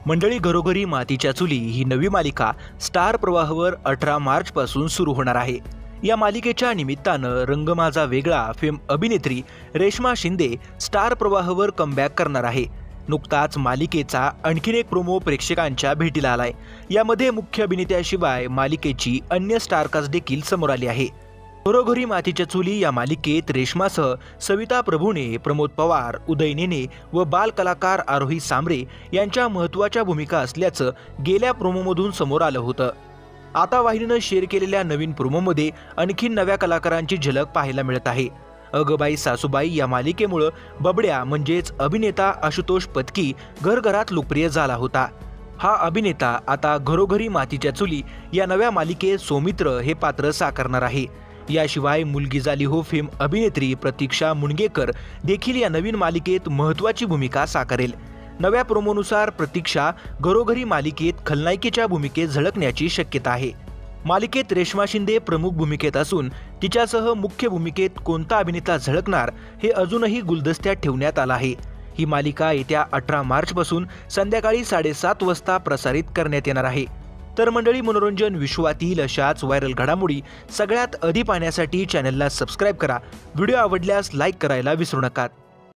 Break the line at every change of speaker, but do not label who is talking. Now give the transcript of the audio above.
मंडळी, घरोघरी मातीच्या चुली ही नवी मालिका स्टार प्रवाहवर 18 मार्च पासून सुरू होणार आहे। या मालिकेच्या निमित्तानं रंग माझा वेगळा फेम अभिनेत्री रेश्मा शिंदे स्टार प्रवाहवर कमबॅक करणार आहे। नुकताच मालिकेचा आणखीन एक प्रोमो प्रेक्षकांच्या भेटीला आलाय। यामध्ये मुख्य अभिनेत्याशिवाय मालिकेची अन्य स्टारकास्ट देखील समोर आली आहे। घरोघरी मातीच्या चुली या मालिकेत रेश्मासह सविता प्रभूणे, प्रमोद पवार, उदय नेने व बाल कलाकार आरोही सांबरे यांच्या महत्त्वाच्या भूमिका असल्याचं गेल्या प्रोमोमधून समोर आलं होतं। आता वाहिनीनं शेअर केलेल्या नवीन प्रोमोमध्ये आणखीन नव्या कलाकारांची झलक पाहायला मिळत आहे। अगबाई सासूबाई या मालिकेमुळे बबड्या म्हणजेच अभिनेता आशुतोष पत्की घरघरात लोकप्रिय झाला होता। हा अभिनेता आता घरोघरी मातीच्या चुली या नव्या मालिकेत सौमित्र हे पात्र साकारणार आहे। याशिवाय मुलगी झाली हो फेम अभिनेत्री प्रतीक्षा मुणगेकर देखील या नवीन मालिकेत महत्त्वाची भूमिका साकारेल। नव्या प्रोमोनुसार प्रतीक्षा घरोघरी मालिकेत खलनायिकेच्या भूमिकेत झळकण्याची शक्यता आहे। मालिकेत रेश्मा शिंदे प्रमुख भूमिकेत असून तिच्यासह मुख्य भूमिकेत कोणता अभिनेता झळकणार हे अजूनही गुलदस्त्यात ठेवण्यात आलं आहे। ही मालिका येत्या 18 मार्च पासून संध्याकाळी 7:30 वाजता प्रसारित करण्यात येणार आहे। तर मंडळी, मनोरंजन विश्वातील अशाच व्हायरल घडामोडी सगळ्यात आधी पाहण्यासाठी चॅनलला सबस्क्राईब करा। व्हिडिओ आवडल्यास लाईक करायला विसरू नका।